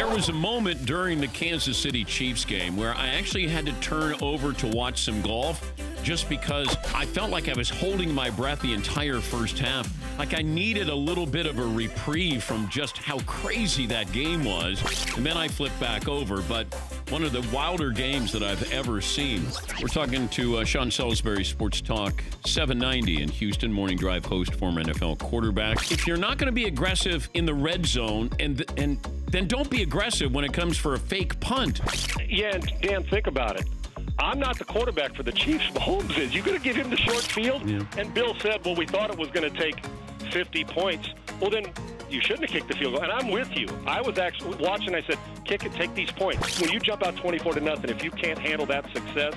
There was a moment during the Kansas City Chiefs game where I actually had to turn over to watch some golf just because I felt like I was holding my breath the entire first half. Like I needed a little bit of a reprieve from just how crazy that game was. And then I flipped back over, but one of the wilder games that I've ever seen. We're talking to Sean Salisbury, Sports Talk 790 in Houston, Morning Drive host, former NFL quarterback. If you're not going to be aggressive in the red zone, and then don't be aggressive when it comes for a fake punt. Yeah, and Dan, think about it. I'm not the quarterback for the Chiefs. Mahomes is. You're going to give him the short field? Yeah. And Bill said, well, we thought it was going to take 50 points. Well, then you shouldn't have kicked the field goal. And I'm with you. I was actually watching. I said, kick it, take these points. When you jump out 24-0, if you can't handle that success,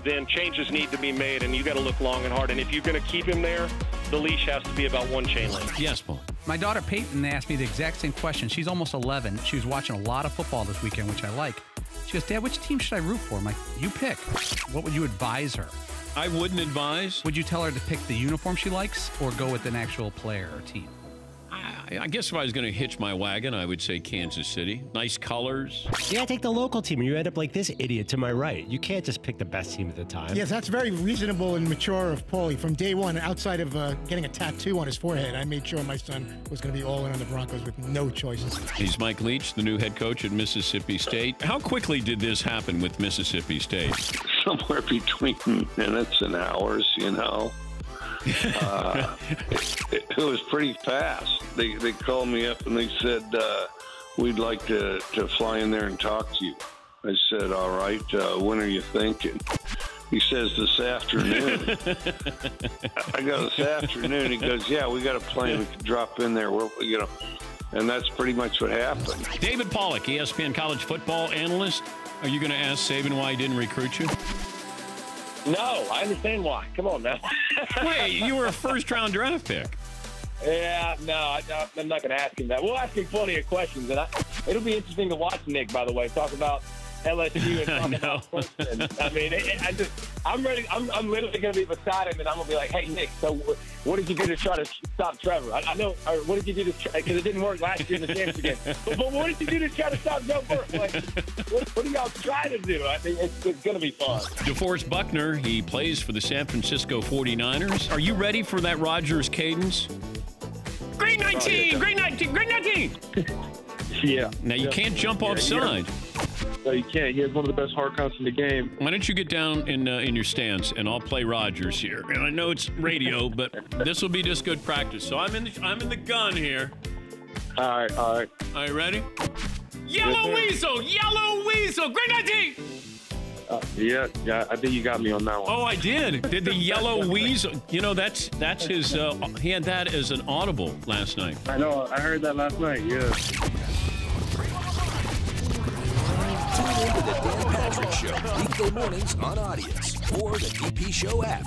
then changes need to be made, and you got to look long and hard. And if you're going to keep him there, the leash has to be about one chain link. Yes, Paul. My daughter Peyton asked me the exact same question. She's almost 11. She was watching a lot of football this weekend, which I like. She goes, Dad, which team should I root for? I'm like, you pick. What would you advise her? I wouldn't advise. Would you tell her to pick the uniform she likes or go with an actual player or team? I guess if I was going to hitch my wagon, I would say Kansas City. Nice colors. Yeah, take the local team, and you end up like this idiot to my right. You can't just pick the best team at the time. Yes, that's very reasonable and mature of Paulie. From day one, outside of getting a tattoo on his forehead, I made sure my son was going to be all in on the Broncos with no choices. He's Mike Leach, the new head coach at Mississippi State. How quickly did this happen with Mississippi State? Somewhere between minutes and hours, you know. It was pretty fast. They called me up and they said, we'd like to fly in there and talk to you. I said, all right, when are you thinking? He says, this afternoon. I go, this afternoon? He goes, yeah, we got a plane. We can drop in there. And that's pretty much what happened. David Pollack, ESPN college football analyst. Are you going to ask Saban why he didn't recruit you? No, I understand why. Come on now. Wait, you were a first-round draft pick. Yeah, no, I'm not going to ask him that. We'll ask him plenty of questions, and it'll be interesting to watch Nick, by the way, talk about LSU and talk about Clemson. I mean, I'm ready. I'm literally going to be beside him, and I'm going to be like, hey, Nick, so what did you do to try to stop Trevor? I know, or what did you do to because it didn't work last year in the championship game. But what did you do to try to stop Joe Burrow? Like, what are y'all trying to do? I think it's going to be fun. DeForest Buckner, he plays for the San Francisco 49ers. Are you ready for that Rodgers cadence? Great 19! Great 19! Great 19! Yeah. Now, you can't jump offside. No, you can't. He has one of the best hard counts in the game. Why don't you get down in your stance, and I'll play Rodgers here. And I know it's radio, but this will be just good practice. So I'm in the gun here. All right. Are you ready? Yellow Weasel! Yellow Weasel! Great 19! Yeah, I think you got me on that one. Oh, I did. Did the Yellow Weasel? You know, that's his. He had that as an audible last night. I know. I heard that last night. Yeah. Tune in to the Dan Patrick Show weekday mornings on Audience or the DP Show app.